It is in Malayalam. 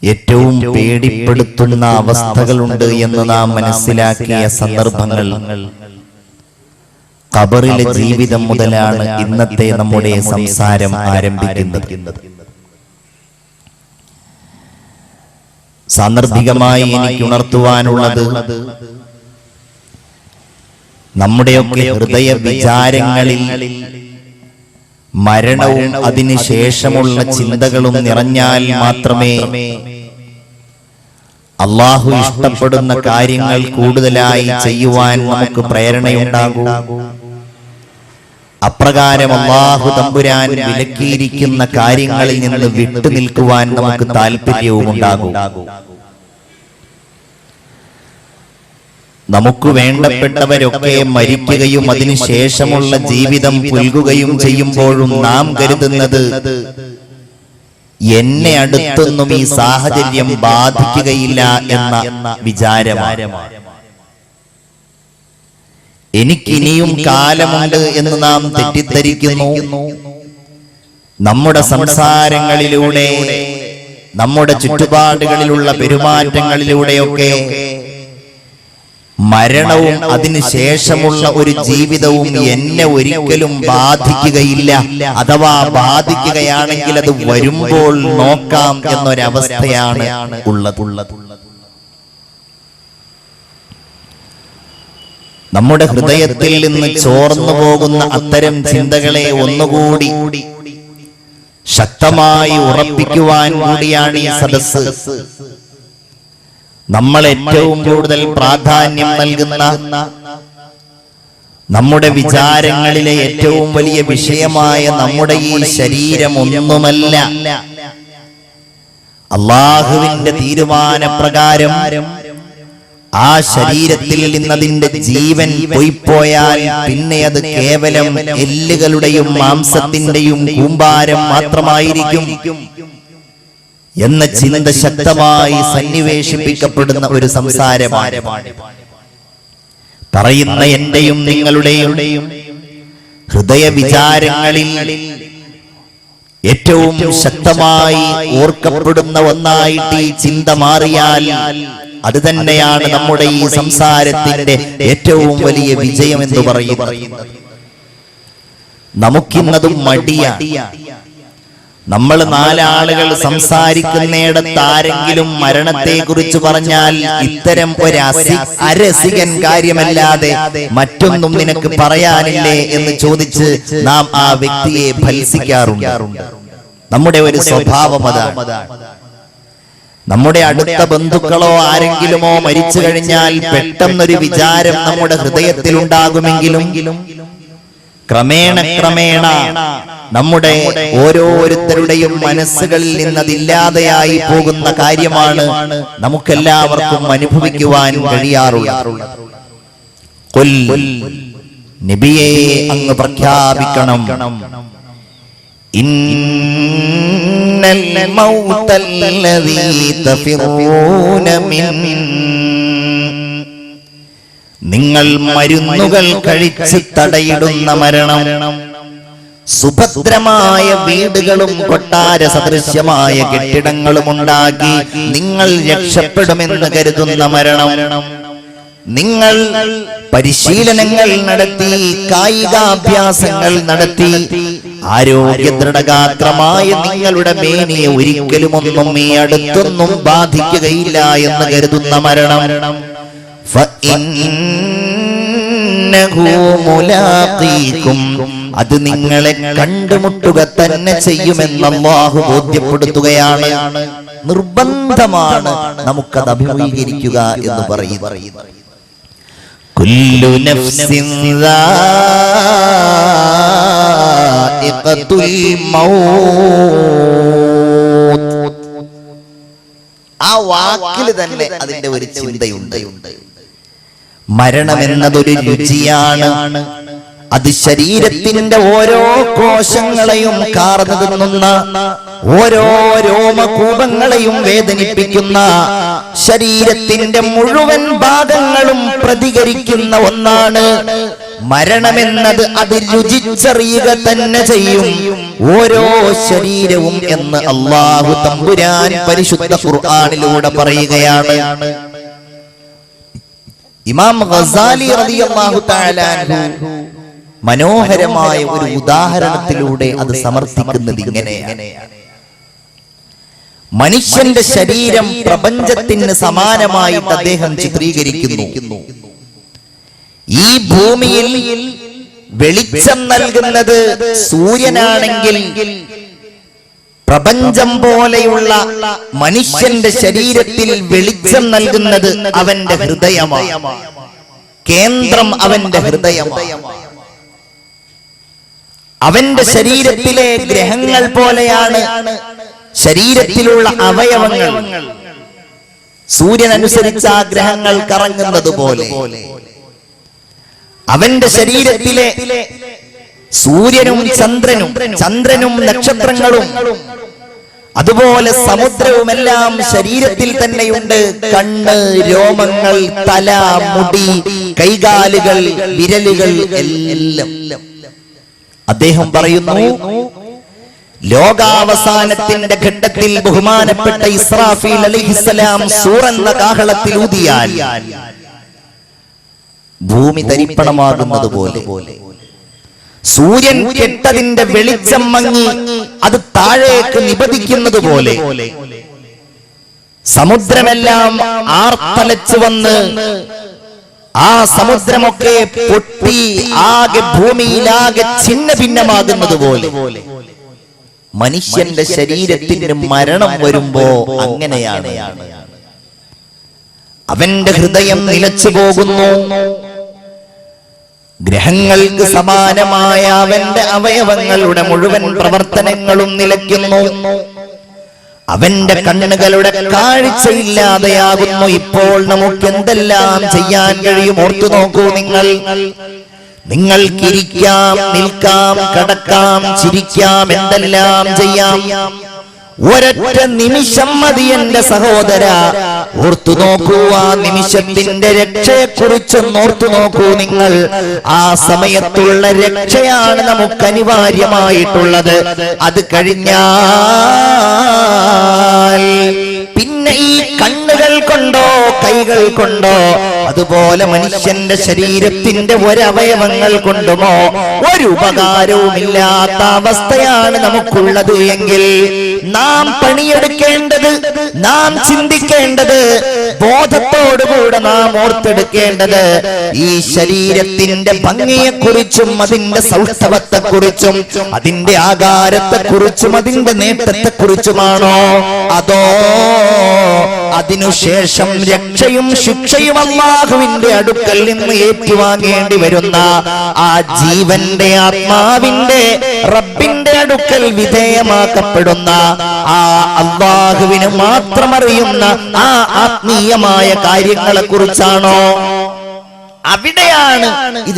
ഏറ്റവും പേടിപ്പെടുത്തുന്ന അവസ്ഥകളുണ്ട് എന്ന് നാം മനസ്സിലാക്കിയ സന്ദർഭങ്ങൾ ഖബറിലെ ജീവിതം മുതലാണ് ഇന്നത്തെ നമ്മുടെ സംസാരം ആരംഭിക്കുന്നത്. സാന്ദർഭികമായി എനിക്ക് ഉണർത്തുവാനുള്ളത്, നമ്മുടെയൊക്കെ ഹൃദയ വിചാരങ്ങളിൽ മരണവും അതിനുശേഷമുള്ള ചിന്തകളും നിറഞ്ഞാൽ മാത്രമേ അല്ലാഹു ഇഷ്ടപ്പെടുന്ന കാര്യങ്ങൾ കൂടുതലായി ചെയ്യുവാൻ നമുക്ക് പ്രേരണയുണ്ടാകൂ. അപ്രകാരം അല്ലാഹു തമ്പുരാൻ വിലക്കിയിരിക്കുന്ന കാര്യങ്ങളിൽ നിന്ന് വിട്ടുനിൽക്കുവാൻ നമുക്ക് താല്പര്യവും ഉണ്ടാകും. നമുക്ക് വേണ്ടപ്പെട്ടവരൊക്കെ മരിക്കുകയും അതിനുശേഷമുള്ള ജീവിതം പുൽകുകയും ചെയ്യുമ്പോഴും നാം കരുതുന്നത്, എന്നെ അടുത്തൊന്നും ഈ സാഹചര്യം ബാധിക്കുകയില്ല എന്ന വിചാരമാണ്. എനിക്കിനിയും കാലമുണ്ട് എന്ന് നാം തെറ്റിദ്ധരിക്കുന്നു. നമ്മുടെ സംസാരങ്ങളിലൂടെ, നമ്മുടെ ചുറ്റുപാടുകളിലുള്ള പെരുമാറ്റങ്ങളിലൂടെയൊക്കെ മരണവും അതിനുശേഷമുള്ള ഒരു ജീവിതവും എന്നെ ഒരിക്കലും ബാധിക്കുകയില്ല, അഥവാ ബാധിക്കുകയാണെങ്കിൽ അത് വരുമ്പോൾ നോക്കാം എന്നൊരവസ്ഥയാണ് ഉള്ളത്. നമ്മുടെ ഹൃദയത്തിൽ നിന്ന് ചോർന്നു പോകുന്ന അത്തരം ചിന്തകളെ ഒന്നുകൂടി ശക്തമായി ഉറപ്പിക്കുവാൻ കൂടിയാണ് ഈ സദസ്സ്. നമ്മൾ ഏറ്റവും കൂടുതൽ പ്രാധാന്യം നൽകുന്ന, നമ്മുടെ വിചാരങ്ങളിലെ ഏറ്റവും വലിയ വിഷയമായ നമ്മുടെ ഈ ശരീരം ഒന്നുമല്ല. അല്ലാഹുവിന്റെ തീരുമാനപ്രകാരം ആ ശരീരത്തിൽ നിന്നതിന്റെ ജീവൻ പോയിപ്പോയാൽ പിന്നെ അത് കേവലം എല്ലുകളുടെയും മാംസത്തിന്റെയും കൂമ്പാരം മാത്രമായിരിക്കും എന്ന ചിന്ത ശക്തമായി സന്നിവേശിപ്പിക്കപ്പെടുന്ന ഒരു സംസാരമാണ്. പറയുന്ന എന്റെയും നിങ്ങളുടെയും ഹൃദയ വിചാരങ്ങളിൽ ഏറ്റവും ശക്തമായി ഓർക്കപ്പെടുന്ന ഒന്നായിട്ട് ഈ ചിന്ത മാറിയാൽ അത് തന്നെയാണ് നമ്മുടെ ഈ സംസാരത്തിന്റെ ഏറ്റവും വലിയ വിജയം എന്ന് പറയുന്നത്. നമുക്കിന്നതും മടിയാണ്. നമ്മൾ നാലാളുകൾ സംസാരിക്കുന്നിടത്ത് ആരെങ്കിലും മരണത്തെ കുറിച്ച് പറഞ്ഞാൽ ഇത്തരം ഒരു അരസികൻ കാര്യമല്ലാതെ മറ്റൊന്നും നിനക്ക് പറയാനില്ലേ എന്ന് ചോദിച്ച് നാം ആ വ്യക്തിയെ ഭത്സിക്കാറുണ്ട്. നമ്മുടെ ഒരു സ്വഭാവം അതാണ്. നമ്മുടെ അടുത്ത ബന്ധുക്കളോ ആരെങ്കിലുമോ മരിച്ചു കഴിഞ്ഞാൽ പെട്ടെന്നൊരു വിചാരം നമ്മുടെ ഹൃദയത്തിൽ ഉണ്ടാകുമെങ്കിലും ക്രമേണ നമ്മുടെ ഓരോരുത്തരുടെയും മനസ്സുകളിൽ നിന്നതില്ലാതെയായി പോകുന്ന കാര്യമാണ് നമുക്കെല്ലാവർക്കും അനുഭവിക്കുവാൻ കഴിയാറുള്ളത്. നബിയെ അങ്ങ് പ്രഖ്യാപിക്കണം, ഇന്നൽ മൗതല്ലദീ തഫിറൂന മിൻ, നിങ്ങൾ മരുന്നുകൾ കഴിച്ച് തടയിടുന്ന മരണം, സുഭദ്രമായ വീടുകളും കൊട്ടാര സദൃശ്യമായ കെട്ടിടങ്ങളും ഉണ്ടാക്കി നിങ്ങൾ രക്ഷപ്പെടുമെന്ന് കരുതുന്ന മരണം, നിങ്ങൾ പരിശീലനങ്ങൾ നടത്തി കായികാഭ്യാസങ്ങൾ നടത്തി ആരോഗ്യദൃഢഗാത്രമായ നിങ്ങളുടെ മേനിയെ ഒരിക്കലും ഒന്നും ഈ അടുത്തൊന്നും ബാധിക്കുകയില്ല എന്ന് കരുതുന്ന മരണം, അത് നിങ്ങളെ കണ്ടുമുട്ടുക തന്നെ ചെയ്യുമെന്ന് അല്ലാഹു ബോധ്യപ്പെടുത്തുകയാണ്. നിർബന്ധമാണ് നമുക്കത് അഭിമുഖീകരിക്കുക എന്ന് പറയുന്നു. കുല്ലു നഫ്സിൻ ദാഇഖത്തുൽ മൗത്ത്, ആ വാക്കിൽ തന്നെ അതിന്റെ ഒരു ചിന്തയുണ്ട്. മരണമെന്നതൊരു രുചിയാണ്. അത് ശരീരത്തിന്റെ ഓരോ കോശങ്ങളെയും കാർന്നു തിന്നുന്ന, ഓരോ രോമകൂപങ്ങളെയും വേദനിപ്പിക്കുന്ന, ശരീരത്തിന്റെ മുഴുവൻ ഭാഗങ്ങളും പ്രതികരിക്കുന്ന ഒന്നാണ് മരണമെന്നത്. അത് രുചിച്ചറിയുക തന്നെ ചെയ്യും ഓരോ ശരീരവും എന്ന് അല്ലാഹു തമ്പുരാൻ പരിശുദ്ധ ഖുർആനിലൂടെ പറയുകയാണ്. ഇമാം ഗസാലി റളിയല്ലാഹു തആല അൻഹു മനോഹരമായ ഒരു ഉദാഹരണത്തിലൂടെ അത് സമർത്ഥിക്കുന്നത് ഇങ്ങനെയാണ്. മനുഷ്യന്റെ ശരീരം പ്രപഞ്ചത്തിന് സമാനമായിട്ട് അദ്ദേഹം ചിത്രീകരിക്കുന്നു. ഈ ഭൂമിയിൽ വെളിച്ചം നൽകുന്നത് സൂര്യനാണെങ്കിൽ പ്രപഞ്ചം പോലെയുള്ള മനുഷ്യന്റെ ശരീരത്തിൽ വെളിച്ചം നൽകുന്നത് അവന്റെ ഹൃദയമാണ്. കേന്ദ്രം അവന്റെ ഹൃദയമാണ്. അവന്റെ ശരീരത്തിലെ ഗ്രഹങ്ങൾ പോലെയാണ് ശരീരത്തിലുള്ള അവയവങ്ങൾ. സൂര്യനനുസരിച്ച് ആ ഗ്രഹങ്ങൾ കറങ്ങുന്നത് പോലെ അവന്റെ ശരീരത്തിലെ സൂര്യനും ചന്ദ്രനും നക്ഷത്രങ്ങളും അതുപോലെ സമുദ്രവുമെല്ലാം ശരീരത്തിൽ തന്നെയുണ്ട്. കണ്ണ്, രോമങ്ങൾ, തല, മുടി, കൈകാലുകൾ, വിരലുകൾ എല്ലാം. അദ്ദേഹം പറയുന്നു, ലോകാവസാനത്തിന്റെ ഘട്ടത്തിൽ ബഹുമാനപ്പെട്ട ഇസ്രാഫീൽ അലൈഹിസ്സലാം സൂർ എന്ന കാഹളത്തിൽ ഊതിയാൽ ഭൂമി തരിപ്പണമാകുന്നത് പോലെ, സൂര്യൻ കെട്ടതിന്റെ വെളിച്ചം മങ്ങി അത് താഴേക്ക് നിപതിക്കുന്നത് പോലെ, സമുദ്രമെല്ലാം ആർത്തലച്ചു വന്ന് ആ സമുദ്രമൊക്കെ പൊട്ടി ആകെ ഭൂമിയിലാകെ ഛിന്ന ഭിന്നമാകുന്നത് പോലെ മനുഷ്യന്റെ ശരീരത്തിന് മരണം വരുമ്പോ അങ്ങനെയാണ്. അവന്റെ ഹൃദയം നിലച്ചു പോകുന്നു. ഗ്രഹങ്ങൾക്ക് സമാനമായ അവന്റെ അവയവങ്ങളുടെ മുഴുവൻ പ്രവർത്തനങ്ങളും നിലയ്ക്കുന്നു. അവന്റെ കണ്ണുകളുടെ കാഴ്ചയില്ലാതെയാകുന്നു. ഇപ്പോൾ നമുക്ക് എന്തെല്ലാം ചെയ്യാൻ കഴിയും ഓർത്തു നോക്കൂ. നിങ്ങൾക്കിരിക്കാം, നിൽക്കാം, കടക്കാം, ചിരിക്കാം, എന്തെല്ലാം ചെയ്യാം. ഒരൊറ്റ നിമിഷം മതി എന്റെ സഹോദര. ഓർത്തു നോക്കൂ, ആ നിമിഷത്തിന്റെ രക്ഷയെക്കുറിച്ചൊന്ന് ഓർത്തു നോക്കൂ നിങ്ങൾ. ആ സമയത്തുള്ള രക്ഷയാണ് നമുക്ക് അനിവാര്യമായിട്ടുള്ളത്. അത് കഴിഞ്ഞാൽ പിന്നെ ഈ കണ്ണുകൾ കൊണ്ടോ കൈകൾ കൊണ്ടോ അതുപോലെ മനുഷ്യന്റെ ശരീരത്തിന്റെ ഒരവയവങ്ങൾ കൊണ്ടുമോ ഒരു ഉപകാരവുമില്ലാത്ത അവസ്ഥയാണ് നമുക്കുള്ളത് എങ്കിൽ നാം പണിയെടുക്കേണ്ടത്, നാം ചിന്തിക്കേണ്ടത്, ബോധത്തോടുകൂടെ നാം ഓർത്തെടുക്കേണ്ടത് ഈ ശരീരത്തിന്റെ ഭംഗിയെക്കുറിച്ചും അതിന്റെ സൗഷ്ഠവത്തെക്കുറിച്ചും അതിന്റെ ആകാരത്തെക്കുറിച്ചും അതിന്റെ നേട്ടത്തെക്കുറിച്ചുമാണോ, അതോ അതിനുശേഷം രക്ഷയും ശിക്ഷയും അല്ലാഹുവിന്റെ അടുക്കൽ നിന്ന് ഏറ്റുവാങ്ങേണ്ടി വരുന്ന ആ ജീവന്റെ ആത്മാവിന്റെ റബ്ബിന്റെ അടുക്കൽ വിധേയമാക്കപ്പെടുന്ന ആ അല്ലാഹുവിന് മാത്രം അറിയുന്ന ആ ആത്മീയമായ കാര്യങ്ങളെ കുറിച്ചാണോ? അവിടെയാണ്